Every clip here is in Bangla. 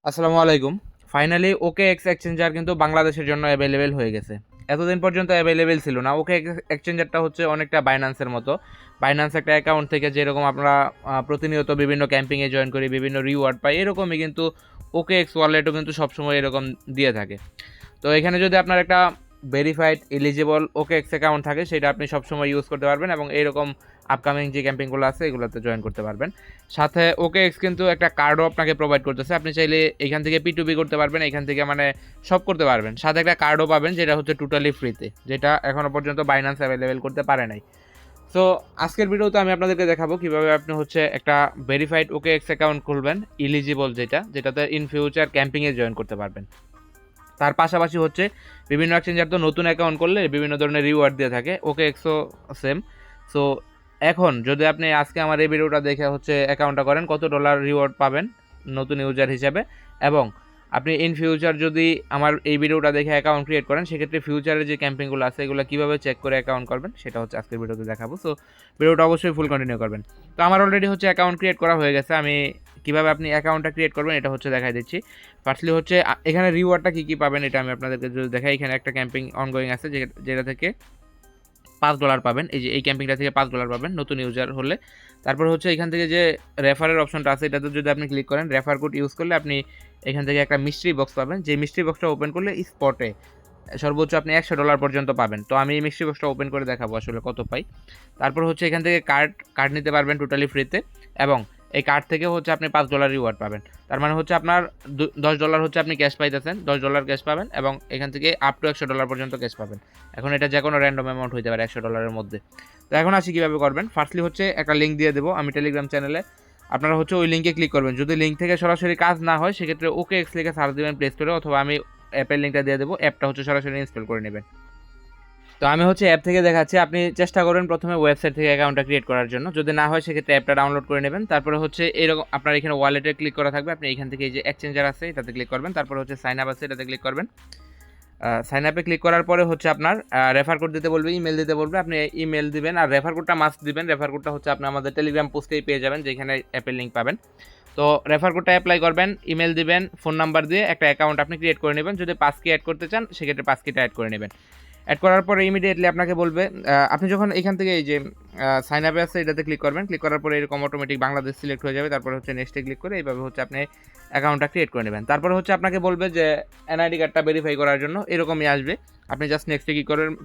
আসসালামু আলাইকুম। ফাইনালি OKX এক্সচেঞ্জার কিন্তু বাংলাদেশের জন্য অ্যাভেলেবেল হয়ে গেছে। এতদিন পর্যন্ত অ্যাভেলেবেল ছিল না। OKX এক্সচেঞ্জারটা হচ্ছে অনেকটা বাইন্যান্সের মতো। বাইন্যান্স একটা অ্যাকাউন্ট থেকে যেরকম আমরা প্রতিনিয়ত বিভিন্ন ক্যাম্পিংয়ে জয়েন করি, বিভিন্ন রিওয়ার্ড পাই, এরকমই কিন্তু OKX ওয়ালেটও কিন্তু সবসময় এরকম দিয়ে থাকে। তো এখানে যদি আপনার একটা ভেরিফাইড এলিজিবল OKX অ্যাকাউন্ট থাকে, সেটা আপনি সবসময় ইউজ করতে পারবেন এবং এইরকম আপকামিং যে ক্যাম্পিংগুলো আছে এগুলোতে জয়েন করতে পারবেন। সাথে OKX কিন্তু একটা কার্ডও আপনাকে প্রোভাইড করতেছে। আপনি চাইলে এখান থেকে P2P করতে পারবেন, এখান থেকে মানে সব করতে পারবেন। সাথে একটা কার্ডও পাবেন যেটা হচ্ছে টোটালি ফ্রিতে, যেটা এখনও পর্যন্ত বাইন্যান্স অ্যাভেলেবেল করতে পারে নাই। সো আজকের ভিডিওতে আমি আপনাদেরকে দেখাবো কীভাবে আপনি হচ্ছে একটা ভেরিফাইড OKX অ্যাকাউন্ট খুলবেন, ইলিজিবল যেটাতে ইন ফিউচার ক্যাম্পিংয়ে জয়েন করতে পারবেন। তার পাশাপাশি হচ্ছে বিভিন্ন এক্সচেঞ্জার তো নতুন অ্যাকাউন্ট করলে বিভিন্ন ধরনের রিওয়ার্ড দিয়ে থাকে, OKXও সেম। সো এখন যদি আপনি আজকে আমার এই ভিডিওটা দেখে হচ্ছে অ্যাকাউন্টটা করেন, কত ডলার রিওয়ার্ড পাবেন নতুন ইউজার হিসেবে, এবং আপনি ইন ফিউচার যদি আমার এই ভিডিওটা দেখে অ্যাকাউন্ট ক্রিয়েট করেন, সেক্ষেত্রে ফিউচারে যে ক্যাম্পিংগুলো আছে এগুলো কীভাবে চেক করে অ্যাকাউন্ট করবেন সেটা হচ্ছে আজকের ভিডিওতে দেখাবো। সো ভিডিওটা অবশ্যই ফুল কন্টিনিউ করবেন। তো আমার অলরেডি হচ্ছে অ্যাকাউন্ট ক্রিয়েট করা হয়ে গেছে। আমি কীভাবে আপনি অ্যাকাউন্টটা ক্রিয়েট করবেন এটা হচ্ছে দেখাই দিচ্ছি। ফার্স্টলি হচ্ছে এখানে রিওয়ার্ডটা কী কী পাবেন এটা আমি আপনাদেরকে যদি দেখাই। এখানে একটা ক্যাম্পিং অনগোয়িং আছে যেটা থেকে $5 পাবেন। এই যে এই ক্যাম্পিংটা থেকে $5 পাবেন নতুন ইউজার হলে। তারপর হচ্ছে এখান থেকে যে রেফারের অপশনটা আছে এটাতে যদি আপনি ক্লিক করেন, রেফার কোড ইউজ করলে আপনি এখান থেকে একটা মিস্ট্রি বক্স পাবেন। যে মিস্ট্রি বক্সটা ওপেন করলে স্পটে সর্বোচ্চ আপনি $100 পর্যন্ত পাবেন। তো আমি এই মিস্ট্রি বক্সটা ওপেন করে দেখাবো আসলে কত পাই। তারপর হচ্ছে এখান থেকে কার্ড নিতে পারবেন টোটালি ফ্রিতে, এবং এই কার্ড থেকে হচ্ছে আপনি $5 রিওয়ার্ড পাবেন। তার মানে হচ্ছে আপনার $10 হচ্ছে আপনি ক্যাশ পাইতেছেন, $10 ক্যাশ পাবেন, এবং এখান থেকে আপ টু $100 পর্যন্ত ক্যাশ পাবেন। এখন এটা যে কোনো র্যান্ডম অ্যামাউন্ট হইতে পারে $100 মধ্যে। তো এখন আসি কীভাবে করবেন। ফার্স্টলি হচ্ছে একটা লিঙ্ক দিয়ে দেবো আমি টেলিগ্রাম চ্যানেলে, আপনারা হচ্ছে ওই লিঙ্কে ক্লিক করবেন। যদি লিঙ্ক থেকে সরাসরি কাজ না হয় সেক্ষেত্রে OKX লিখে সার্চ দেবেন প্লে স্টোরে, অথবা আমি অ্যাপের লিঙ্কটা দিয়ে দেবো, অ্যাপটা হচ্ছে সরাসরি ইনস্টল করে নেবেন। তো আমি হচ্ছে অ্যাপ থেকে দেখাচ্ছি, আপনি চেষ্টা করবেন প্রথমে ওয়েবসাইট থেকে অ্যাকাউন্টটা ক্রিয়েট করার জন্য। যদি না হয় সেক্ষেত্রে অ্যাপটা ডাউনলোড করে নেবেন। তারপরে হচ্ছে এরকম আপনার এখানে ওয়ালেটে ক্লিক করা থাকবে, আপনি এখান থেকে এই যে এক্সচেঞ্জার আছে এটাতে ক্লিক করবেন। তারপরে হচ্ছে সাইন আপ আছে এটাতে ক্লিক করবেন। সাইন আপে ক্লিক করার পরে হচ্ছে আপনার রেফার কোড দিতে বলবে, ইমেল দিতে বলবে, আপনি ইমেল দিবেন আর রেফার কোডটা মাস্ট দিবেন। রেফার কোডটা হচ্ছে আপনি আমাদের টেলিগ্রাম পোস্টেই পেয়ে যাবেন, যেখানে অ্যাপের লিঙ্ক পাবেন। তো রেফার কোডটা অ্যাপ্লাই করবেন, ইমেল দিবেন, ফোন নাম্বার দিয়ে একটা অ্যাকাউন্ট আপনি ক্রিয়েট করে নেবেন। যদি পাসকি অ্যাড করতে চান সেক্ষেত্রে পাসকিটা অ্যাড করে নেবেন। অ্যাড করার পরে ইমিডিয়েটলি আপনাকে বলবে, আপনি যখন এখান থেকে এই যে সাইন আপে আছে এটাতে ক্লিক করবেন, ক্লিক করার পরে এরকম অটোমেটিক বাংলাদেশ সিলেক্ট হয়ে যাবে। তারপরে হচ্ছে নেক্সটে ক্লিক করে এইভাবে হচ্ছে আপনি অ্যাকাউন্টটা ক্রিয়েট করে নেবেন। তারপরে হচ্ছে আপনাকে বলবে যে এনআইডি কার্ডটা ভেরিফাই করার জন্য, এরকমই আসবে। আপনি জাস্ট নেক্সটে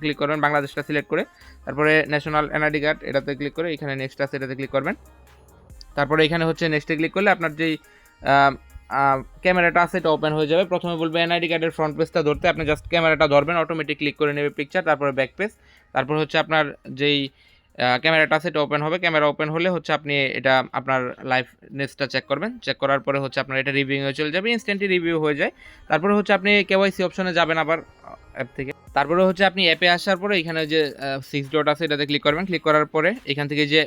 ক্লিক করবেন বাংলাদেশটা সিলেক্ট করে, তারপরে ন্যাশনাল এনআইডি কার্ড এটাতে ক্লিক করে এখানে নেক্সট আছে এটাতে ক্লিক করবেন। তারপরে এখানে হচ্ছে নেক্সটে ক্লিক করলে আপনার যেই ক্যামেরাটা আছে এটা ওপেন হয়ে যাবে। প্রথমে বলবে এনআইডি কার্ডের ফ্রন্ট পেজটা ধরতে, আপনি জাস্ট ক্যামেরাটা ধরবেন, অটোমেটিক ক্লিক করে নেবে পিকচার, তারপরে ব্যাক পেজ। তারপর হচ্ছে আপনার যেই ক্যামেরাটা আছে এটা ওপেন হবে। ক্যামেরা ওপেন হলে হচ্ছে আপনি এটা আপনার লাইভনেসটা চেক করবেন। চেক করার পরে হচ্ছে আপনার এটা রিভিউয়ে চলে যাবে, ইনস্ট্যান্টলি রিভিউ হয়ে যায়। তারপরে হচ্ছে আপনি কেওয়াইসি অপশনে যাবেন আবার অ্যাপ থেকে। তারপরে হচ্ছে আপনি অ্যাপে আসার পরে এখানে যে 6 ডট আছে এটাতে ক্লিক করবেন। ক্লিক করার পরে এখান থেকে যে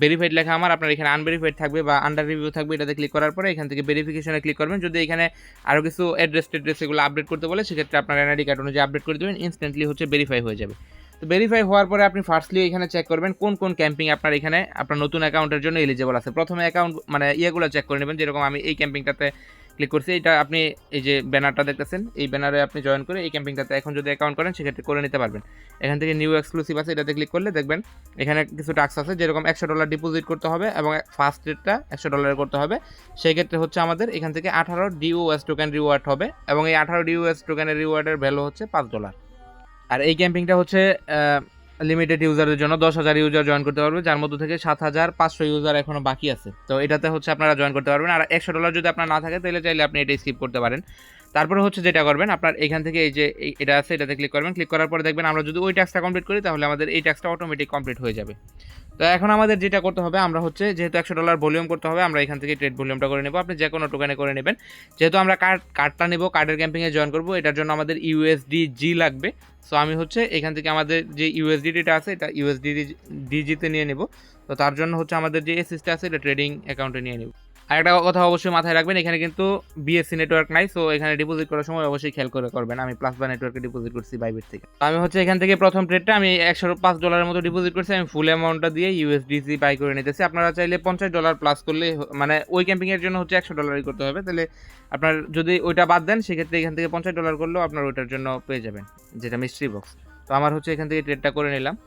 ভেরিফাইড লেখা আমার, আপনার এখানে আনভেরিফাইড থাকবে বা আন্ডার রিভিউ থাকবে, এটাতে ক্লিক করার পরে এখান থেকে ভেরিফিকেশনে ক্লিক করবেন। যদি এখানে আরও কিছু অ্যাড্রেস এগুলো আপডেট করতে বলে সেক্ষেত্রে আপনার এনআইডি কার্ড অনুযায়ী আপডেট করে দেবেন, ইনস্ট্যান্টলি হচ্ছে ভেরিফাই হয়ে যাবে। তো ভেরিফাই হওয়ার পরে আপনি ফার্স্টলি এখানে চেক করবেন কোন কোন ক্যাম্পিং আপনার এখানে আপনার নতুন অ্যাকাউন্টের জন্য এলিজিবল আছে। প্রথমে অ্যাকাউন্ট মানে ইয়েগুলো চেক করে নেবেন, যেরকম আমি এই ক্যাম্পিংটাতে ক্লিক করছি, এটা আপনি এই যে ব্যানারটা দেখতেছেন এই ব্যানারে আপনি জয়েন করে এই ক্যাম্পিংটাতে এখন যদি অ্যাকাউন্ট করেন সেক্ষেত্রে করে নিতে পারবেন। এখান থেকে নিউ এক্সক্লুসিভ আছে এটাতে ক্লিক করলে দেখবেন এখানে কিছু টাস্ক আছে, যেরকম $100 ডিপোজিট করতে হবে এবং ফার্স্ট রেটটা $100 করতে হবে। সেই ক্ষেত্রে হচ্ছে আমাদের এখান থেকে 18 DOS টোকেন রিওয়ার্ড হবে, এবং এই 18 DOS টোকেনের রিওয়ার্ডের ভ্যালু হচ্ছে $5। আর এই ক্যাম্পিংটা হচ্ছে লিমিটেড ইউজারের জন্য, 10,000 ইউজার জয়েন করতে পারবে, যার মধ্যে থেকে 7,500 ইউজার এখনও বাকি আছে। তো এটাতে হচ্ছে আপনারা জয়েন করতে পারবেন। আর $100 যদি আপনার না থাকে তাহলে চাইলে আপনি এটা স্কিপ করতে পারেন। তারপরে হচ্ছে যেটা করবেন, আপনার এখান থেকে এই যে এটা আছে এটাতে ক্লিক করবেন। ক্লিক করার পরে দেখবেন আমরা যদি ওই টাস্কটা কমপ্লিট করি তাহলে আমাদের এই টাস্কটা অটোমেটিক কমপ্লিট হয়ে যাবে। তো এখন আমাদের যেটা করতে হবে, আমরা হচ্ছে যেহেতু $100 ভলিউম করতে হবে, আমরা এখান থেকে ট্রেড ভলিউমটা করে নেব। আপনি যে কোনো টোকেনে করে নেবেন। যেহেতু আমরা কার্ডটা নেব, কার্ডের ক্যাম্পিংয়ে জয়েন করবো, এটার জন্য আমাদের USDG লাগবে। সো আমি হচ্ছে এখান থেকে আমাদের যে USDT আছে এটা USDG তে নিয়ে নেব। তো তার জন্য হচ্ছে আমাদের যে এসিসটা আছে এটা ট্রেডিং অ্যাকাউন্টে নিয়ে নেব। আর একটা কথা অবশ্যই মাথায় রাখবেন, এখানে কিন্তু বিএসসি নেটওয়ার্ক নাই, সো এখানে ডিপোজিট করার সময় অবশ্যই খেয়াল করে করবেন। আমি প্লাস বা নেটওয়ার্কে ডিপোজিট করছি বাইবিট থেকে। তো আমি হচ্ছে এখান থেকে প্রথম ট্রেডটা আমি $105 মতো ডিপোজিট করছি। আমি ফুল অ্যামাউন্টটা দিয়ে ইউএসডিসি বাই করে নিতেছি। আপনারা চাইলে $50 প্লাস করলে, মানে ওই ক্যাম্পিংয়ের জন্য হচ্ছে $100 করতে হবে। তাহলে আপনার যদি ওইটা বাদ দেন সেক্ষেত্রে এখান থেকে $50 করলেও আপনার ওইটার জন্য পেয়ে যাবেন, যেটা মিস্ট্রি বক্স। তো আমার হচ্ছে এখান থেকে ট্রেডটা করে নিলাম।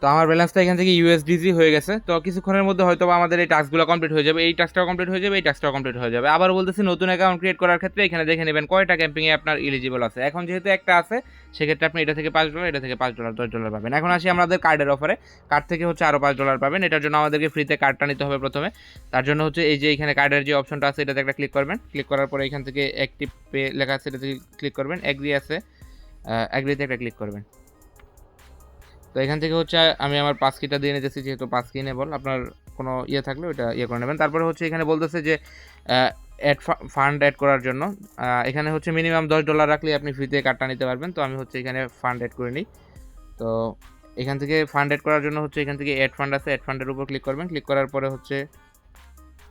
তো আমার ব্যালেন্সটা এখান থেকে ইউএসডিসি হয়ে গেছে। তো কিছুক্ষণের মধ্যে হয়তো আমাদের এই টাস্কগুলো কমপ্লিট হয়ে যাবে, এই টাস্কটাও কমপ্লিট হয়ে যাবে, এই টাস্কটাও কমপ্লিট হয়ে যাবে। আবার বলতেছি, নতুন অ্যাকাউন্ট ক্রিয়েট করার ক্ষেত্রে এখানে দেখে নেবেন কয়টা ক্যাম্পিংয়ে আপনার এলিজিবল আছে। এখন যেহেতু একটা আছে, সেক্ষেত্রে আপনি এটা থেকে $5, এটা থেকে $5, $10 পাবেন। এখন আসি আমাদের কার্ডের অফারে। কার্ড থেকে হচ্ছে আরও $5 পাবেন। এটার জন্য আমাদেরকে ফ্রিতে কার্ডটা নিতে হবে প্রথমে। তার জন্য হচ্ছে এই যে এখানে কার্ডের যে অপশনটা আছে এটাতে একটা ক্লিক করবেন। ক্লিক করার পরে এখান থেকে অ্যাক্টিভ পে লেখা আছে, এটাতে ক্লিক করবেন। অ্যাগ্রি আছে, অ্যাগ্রিতে একটা ক্লিক করবেন। তো এখান থেকে হচ্ছে আমি আমার পাস কিটা দিয়ে নিতেছি, যেহেতু পাস কি নেবল, আপনার কোনো ইয়ে থাকলে ওইটা ইয়ে করে নেবেন। তারপরে হচ্ছে এখানে বলতেছে যে ফান্ড অ্যাড করার জন্য এখানে হচ্ছে মিনিমাম $10 রাখলে আপনি ফ্রিতে কার্ডটা নিতে পারবেন। তো আমি হচ্ছে এখানে ফান্ড অ্যাড করে নিই। তো এখান থেকে ফান্ড অ্যাড করার জন্য হচ্ছে এখান থেকে অ্যাড ফান্ড আছে, অ্যাড ফান্ডের উপর ক্লিক করবেন। ক্লিক করার পরে হচ্ছে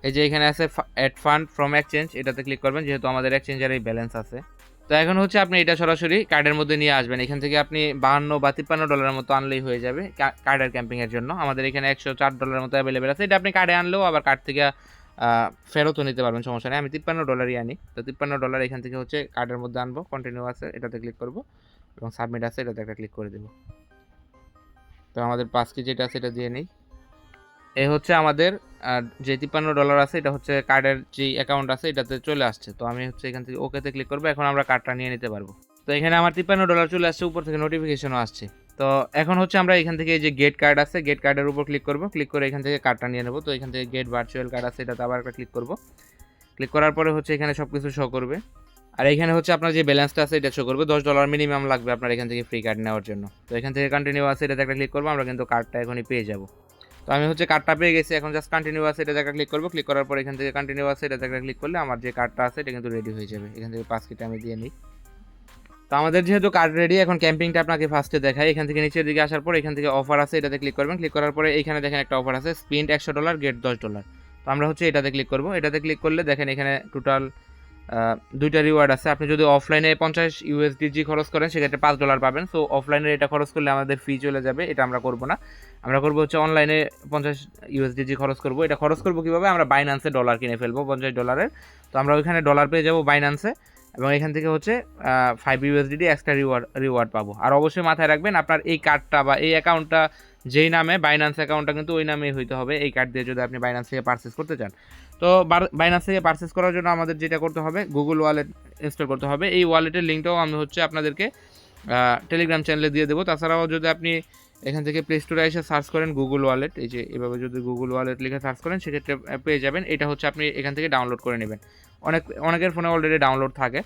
এই যে এখানে আছে অ্যাড ফান্ড ফ্রম এক্সচেঞ্জ, এটাতে ক্লিক করবেন, যেহেতু আমাদের এক্সচেঞ্জের এই ব্যালেন্স আছে। তো এখন হচ্ছে আপনি এটা সরাসরি কার্ডের মধ্যে নিয়ে আসবেন। এখান থেকে আপনি $52 বা $53 মতো আনলেই হয়ে যাবে কার্ডের ক্যাম্পিংয়ের জন্য। আমাদের এখানে $104 মতো অ্যাভেলেবেল আছে। এটা আপনি কার্ডে আনলেও আবার কার্ড থেকে ফেরতও নিতে পারবেন, সমস্যা নেই। আমি $53 আনি। তো $53 এখান থেকে হচ্ছে কার্ডের মধ্যে আনবো। কন্টিনিউ আছে, এটাতে ক্লিক করব এবং সাবমিট আছে, এটাতে একটা ক্লিক করে দেবো। তো আমাদের পাস কি যেটা আছে এটা দিয়ে নিই। এই হচ্ছে আমাদের যে $53 আছে, এটা হচ্ছে কার্ডের যে অ্যাকাউন্ট আছে এটাতে চলে আসছে। তো আমি হচ্ছে এখান থেকে ওকেতে ক্লিক করবো। এখন আমরা কার্ডটা নিয়ে নিতে পারবো। তো এখানে আমার $53 চলে আসছে, উপর থেকে নোটিফিকেশনও আসছে। তো এখন হচ্ছে আমরা এখান থেকে এই যে গেট কার্ড আছে, গেট কার্ডের উপর ক্লিক করবো। ক্লিক করে এখান থেকে কার্ডটা নিয়ে নেবো। তো এখান থেকে গেট ভার্চুয়াল কার্ড আছে, এটাতে আবার একটা ক্লিক করবো। ক্লিক করার পরে হচ্ছে এখানে সব কিছু শো করবে। আর এখানে হচ্ছে আপনার যে ব্যালেন্সটা আছে এটা শো করবে। $10 মিনিমাম লাগবে আপনার এখান থেকে ফ্রি কার্ড নেওয়ার জন্য। তো এখান থেকে কন্টিনিউ আছে, এটাতে একটা ক্লিক করবো। আমরা কিন্তু কার্ডটা এখনই পেয়ে যাবো। তো আমি হচ্ছে কার্ডটা পেয়ে গেছি। এখন জাস্ট কন্টিনিউ আছে, এটা একটা ক্লিক করবো। ক্লিক করার পর এখান থেকে কন্টিনিউ আছে, এটা একটা ক্লিক করলে আমার যে কার্ডটা আছে এটা কিন্তু রেডি হয়ে যাবে। এখান থেকে পাস কিটা আমি দিয়ে নিই। তো আমাদের যেহেতু কার্ড রেডি, এখন ক্যাম্পিংটা আপনাকে ফার্স্টে দেখাই। এখান থেকে নিচের দিকে আসার পর এখান থেকে অফার আছে, এটাতে ক্লিক করবেন। ক্লিক করার পরে এখানে দেখেন একটা অফার আছে, স্পিন্ট $100 গেট $10। তো আমরা হচ্ছে এটাতে ক্লিক করবো। এটাতে ক্লিক করলে দেখেন এখানে টোটাল 2টা রিওয়ার্ড আছে। আপনি যদি অফলাইনে $50 খরচ করেন সেক্ষেত্রে $5 পাবেন। সো অফলাইনে এটা খরচ করলে আমাদের ফি চলে যাবে, এটা আমরা করবো না। আমরা করবো হচ্ছে অনলাইনে $50 খরচ করবো। এটা খরচ করবো কীভাবে, আমরা বাইন্যান্সে ডলার কিনে ফেলবো $50। তো আমরা ওইখানে ডলার পেয়ে যাবো বাইন্যান্সে, এবং এখান থেকে হচ্ছে $5 এক্সট্রা রিওয়ার্ড পাবো। আর অবশ্যই মাথায় রাখবেন, আপনার এই কার্ডটা বা এই অ্যাকাউন্টটা যেই নামে, বাইন্যান্স অ্যাকাউন্টটা কিন্তু ওই নামেই হইতে হবে এই কার্ড দিয়ে, যদি আপনি বাইন্যান্স থেকে পারচেস করতে চান। তো বাইন্যান্স থেকে পারচেস করার জন্য আমাদের যেটা করতে হবে, গুগল ওয়ালেট ইনস্টল করতে হবে। এই ওয়ালেটের লিঙ্কটাও আমি হচ্ছে আপনাদেরকে টেলিগ্রাম চ্যানেলে দিয়ে দেবো। তাছাড়াও যদি আপনি এখান থেকে প্লে স্টোরে এসে সার্চ করেন গুগল ওয়ালেট, এই যে এভাবে যদি গুগল ওয়ালেট লিখে সার্চ করেন সেক্ষেত্রে পেয়ে যাবেন। এটা হচ্ছে আপনি এখান থেকে ডাউনলোড করে নেবেন। অনেকের ফোনে অলরেডি ডাউনলোড থাকে।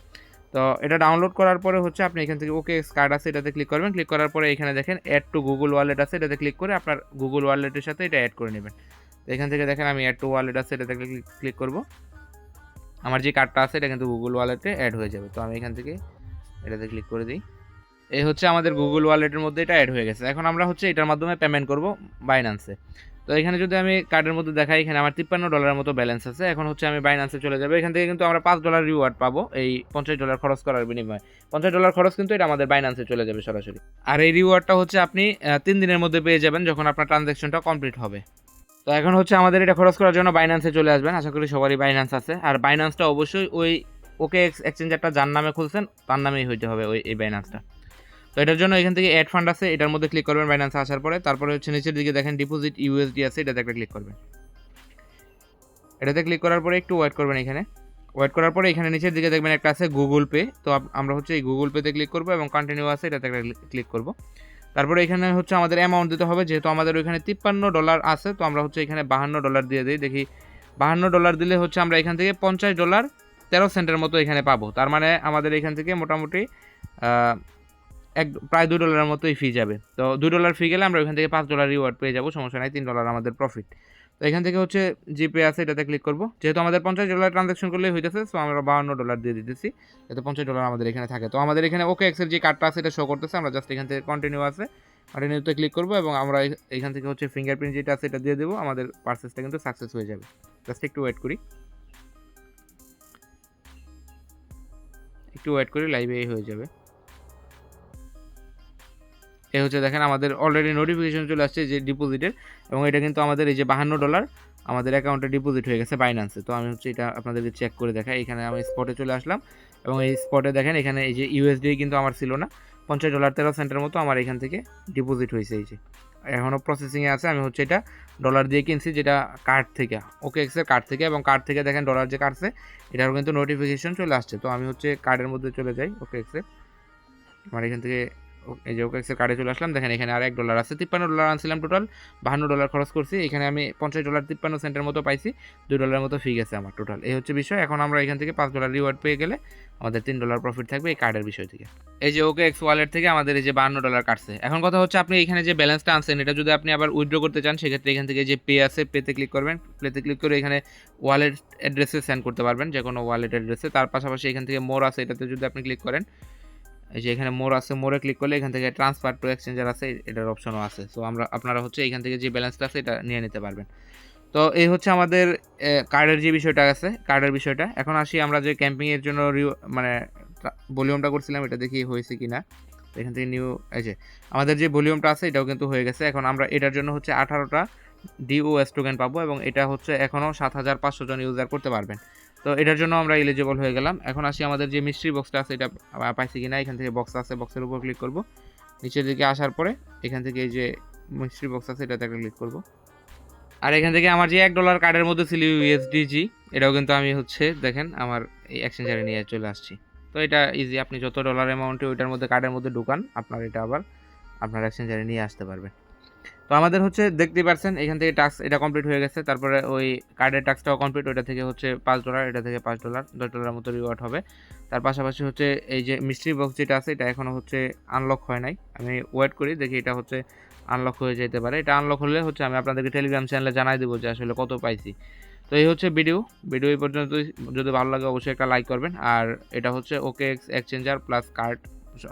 তো এটা ডাউনলোড করার পরে হচ্ছে আপনি এখান থেকে ওকে কার্ড আছে, এটাতে ক্লিক করবেন। ক্লিক করার পরে এখানে দেখেন অ্যাড টু গুগল ওয়ালেট আছে, এটাতে ক্লিক করে আপনার গুগল ওয়ালেটের সাথে এটা অ্যাড করে নেবেন। তো এখান থেকে দেখেন আমি অ্যাড টু ওয়ালেট আছে, এটাতে ক্লিক করব। আমার যে কার্ডটা আছে এটা কিন্তু গুগল ওয়ালেটে অ্যাড হয়ে যাবে। তো আমি এখান থেকে এটাতে ক্লিক করে দিই। এই হচ্ছে আমাদের গুগল ওয়ালেটের মধ্যে এটা অ্যাড হয়ে গেছে। এখন আমরা হচ্ছে এটার মাধ্যমে পেমেন্ট করব বাইন্যান্সে। তো এখানে যদি আমি কার্ডের মধ্যে দেখাই, এখানে আমার $53 মতো ব্যালেন্স আছে। এখন হচ্ছে আমি বাইন্যান্সে চলে যাবো। এখান থেকে কিন্তু আমরা $5 রিওয়ার্ড পাবো এই $50 খরচ করার বিনিময়ে। $50 খরচ কিন্তু এটা আমাদের বাইন্যান্সে চলে যাবে সরাসরি। আর এই রিওয়ার্ডটা হচ্ছে আপনি 3 দিনের মধ্যে পেয়ে যাবেন, যখন আপনার ট্রানজ্যাকশনটা কমপ্লিট হবে। তো এখন হচ্ছে আমাদের এটা খরচ করার জন্য বাইন্যান্সে চলে আসবেন। আশা করি সবারই বাইন্যান্স আছে। আর বাইন্যান্সটা অবশ্যই ওই ওকে এক্সচেঞ্জারটা যার নামে খুলছেন তার নামেই হইতে হবে এই বাইন্যান্সটা। তো এটার জন্য এখান থেকে অ্যাড ফান্ড আছে, এটার মধ্যে ক্লিক করবেন বাইন্যান্সে আসার পরে। তারপরে হচ্ছে নিচের দিকে দেখেন ডিপোজিট ইউএসডি আছে, এটাতে একটা ক্লিক করবেন। এটাতে ক্লিক করার পরে একটু ওয়েট করবেন। এখানে ওয়েট করার পরে এখানে নিচের দিকে দেখবেন একটা আছে গুগল পে। তো আমরা হচ্ছে এই গুগল পেতে ক্লিক করবো এবং কন্টিনিউ আছে, এটাতে একটা ক্লিক করবো। তারপরে এখানে হচ্ছে আমাদের অ্যামাউন্ট দিতে হবে, যেহেতু আমাদের ওইখানে $53 আছে। তো আমরা হচ্ছে এখানে $52 দিয়ে দিই। দেখি $52 দিলে হচ্ছে আমরা এখান থেকে $50.13 মতো এখানে পাবো। তার মানে আমাদের এখান থেকে মোটামুটি প্রায় $2 মতোই ফি যাবে। তো $2 ফি গেলে আমরা ওইখান থেকে $5 রিওয়ার্ড পেয়ে যাবো, সমস্যা নাই। $3 আমাদের প্রফিট। তো এখান থেকে হচ্ছে জিপে আছে, এটাতে ক্লিক করবো। যেহেতু আমাদের $50 ট্রানজাকশন করলেই হইতেছে, সো আমরা $52 দিয়ে দিতেছি, যাতে $50 আমাদের এখানে থাকে। তো আমাদের এখানে ওকে এক্সের যে কার্ডটা আছে এটা শো করতেছে। আমরা জাস্ট এখান থেকে কন্টিনিউ আছে, কন্টিনিউতে ক্লিক করবো এবং আমরা এখান থেকে হচ্ছে ফিঙ্গারপ্রিন্ট যেটা আছে এটা দিয়ে দেবো। আমাদের পারচেসটা কিন্তু সাকসেস হয়ে যাবে। জাস্ট একটু ওয়েট করি। একটু ওয়েট করি, লাইভে হয়ে যাবে। এই হচ্ছে দেখেন আমাদের অলরেডি নোটিফিকেশন চলে আসছে যে ডিপোজিটের, এবং এটা কিন্তু আমাদের এই যে $52 আমাদের অ্যাকাউন্টে ডিপোজিট হয়ে গেছে বাইন্যান্সে। তো আমি হচ্ছে এটা আপনাদেরকে চেক করে দেখাই। এখানে আমি স্পটে চলে আসলাম, এবং এই স্পটে দেখেন এখানে এই যে ইউএসডি কিন্তু আমার ছিল না, $50.13 মতো আমার এখান থেকে ডিপোজিট হয়েছে। এই যে এখনও প্রসেসিংয়ে আছে। আমি হচ্ছে এটা ডলার দিয়ে কিনছি, যেটা কার্ড থেকে, OKX-এর কার্ড থেকে, এবং কার্ড থেকে দেখেন ডলার যে কাটছে এটারও কিন্তু নোটিফিকেশন চলে আসছে। তো আমি হচ্ছে কার্ডের মধ্যে চলে যাই, OKX-এর আমার এখান থেকে এই যে OKX-এর কার্ডে চলে আসলাম। দেখেন এখানে আর $1 আছে, $53 আনছিলাম, টোটাল $52 খরচ করছি। এখানে আমি $50.53 মতো পাইছি, $2 মতো ফি গেছে আমার টোটাল। এই হচ্ছে বিষয়। এখন আমরা এখান থেকে $5 রিওয়ার্ড পেয়ে গেলে আমাদের $3 প্রফিট থাকবে এই কার্ডের বিষয় থেকে। এই যে OKX ওয়ালেট থেকে আমাদের এই যে $52 কাটছে। এখন কথা হচ্ছে আপনি এখানে যে ব্যালেন্সটা আনছেন এটা যদি আপনি আবার উইথড্র করতে চান, সেক্ষেত্রে এখান থেকে যে পে আছে, পেতে ক্লিক করবেন। পেতে ক্লিক করে এখানে ওয়ালেট অ্যাড্রেসে সেন্ড করতে পারবেন, যে কোনো ওয়ালেট অ্যাড্রেসে। তার পাশাপাশি এখান থেকে মোর আছে, এটাতে যদি আপনি ক্লিক করেন, এই যে এখানে মোর আছে, মোরে ক্লিক করলে এখান থেকে ট্রান্সফার টু এক্সচেঞ্জার আছে, এটার অপশনও আছে। সো আপনারা হচ্ছে এখান থেকে যে ব্যালেন্সটা আছে এটা নিয়ে নিতে পারবেন। তো এই হচ্ছে আমাদের কার্ডের যে বিষয়টা আছে, কার্ডের বিষয়টা। এখন আসি আমরা যে ক্যাম্পিংয়ের জন্য মানে ভলিউমটা করছিলাম, এটা দেখি হয়েছে কি না। এখান থেকে নিউ, এই যে আমাদের যে ভলিউমটা আছে এটাও কিন্তু হয়ে গেছে। এখন আমরা এটার জন্য হচ্ছে 18টা DOS টোকেন পাবো, এবং এটা হচ্ছে এখনও 7500 জন ইউজার করতে পারবেন। তো এটার জন্য আমরা এলিজিবল হয়ে গেলাম। এখন আসি আমাদের যে মিস্ট্রি বক্সটা আছে এটা পাইছি কিনা। এখান থেকে বক্স আছে, বক্সের উপর ক্লিক করব। নিচের দিকে আসার পরে এখান থেকে এই যে মিস্ট্রি বক্স আছে এটাতে একটা ক্লিক করব। আর এখান থেকে আমার যে $1 কার্ডের মধ্যে ছিল USDG, এটাও কিন্তু আমি হচ্ছে দেখেন আমার এই এক্সচেঞ্জারে নিয়ে চলে আসছি। তো এটা ইজি, আপনি যত ডলার অ্যামাউন্টে ওইটার মধ্যে কার্ডের মধ্যে ঢুকান, আপনার এটা আবার আপনার এক্সচেঞ্জারে নিয়ে আসতে পারবেন। তো আমাদের হচ্ছে দেখতেই পারছেন এখান থেকে টাস্ক এটা কমপ্লিট হয়ে গেছে। তারপরে ওই কার্ডের টাস্কটাও কমপ্লিট, ওইটা থেকে হচ্ছে $5, এটা থেকে $5, $10 মতো রিওয়ার্ড হবে। তার পাশাপাশি হচ্ছে এই যে মিস্ট্রি বক্স যেটা আছে এটা এখনও হচ্ছে আনলক হয় নাই। আমি ওয়েট করি, দেখি এটা হচ্ছে আনলক হয়ে যেতে পারে। এটা আনলক হলে হচ্ছে আমি আপনাদেরকে টেলিগ্রাম চ্যানেলে জানাই দেবো যে আসলে কত পাইছি। তো এই হচ্ছে ভিডিও এই পর্যন্ত। যদি ভালো লাগে অবশ্যই একটা লাইক করবেন। আর এটা হচ্ছে OKX এক্সচেঞ্জার প্লাস কার্ড,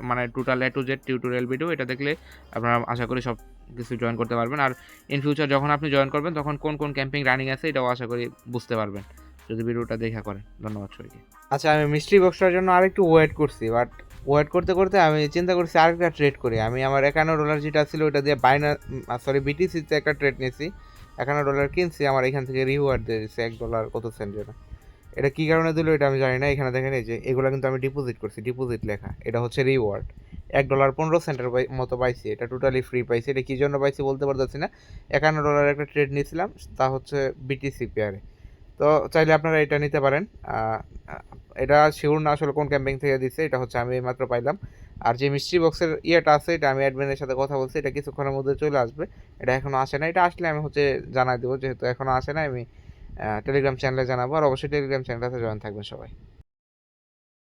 মানে total A to Z tutorial video. এটা দেখলে আপনারা আশা করি সব কিছু জয়েন করতে পারবেন। আর ইন ফিউচার যখন আপনি জয়েন করবেন তখন কোন কোন ক্যাম্পিং রানিং আছে এটাও আশা করি বুঝতে পারবেন যদি ভিডিওটা দেখা করেন। ধন্যবাদ সবাইকে। আচ্ছা, আমি মিস্ট্রি বক্সটার জন্য আরেকটু ওয়েট করছি, বাট ওয়েট করতে করতে আমি চিন্তা করছি আরেকটা ট্রেড করি। আমি আমার $51 যেটা ছিল ওটা দিয়ে BTC-তে একটা ট্রেড নিয়েছি, $51 কিনছি, আমার এখান থেকে রিওয়ার্ড দিয়ে দিচ্ছে $1 কত সেন্ট যেন। এটা কী কারণে দিল এটা আমি জানি না। এখানে দেখেন এই যে এগুলো কিন্তু আমি ডিপোজিট করছি, ডিপোজিট লেখা, এটা হচ্ছে রিওয়ার্ড। $1.15 মতো পাইছি, এটা টোটালি ফ্রি পাইছি। এটা কী জন্য পাইছি বলতে পারতেছি না। $51 একটা ট্রেড নিয়েছিলাম, তা হচ্ছে BTC পেয়ারে। তো চাইলে আপনারা এটা নিতে পারেন। এটা শিওর না আসলে কোন ক্যাম্পিং থেকে দিচ্ছে, এটা হচ্ছে আমি মাত্র পাইলাম। আর যে মিস্ট্রি বক্সের ইয়েটা আছে এটা আমি অ্যাডমিনের সাথে কথা বলছি, এটা কিছুক্ষণের মধ্যে চলে আসবে। এটা এখনও আসে না, এটা আসলে আমি হচ্ছে জানাই দেবো। যেহেতু এখনও আসে না, আমি টেলিগ্রাম চ্যানেলে জানাবো। আর অবশ্যই টেলিগ্রাম চ্যানেলটাতে জয়েন থাকবেন সবাই।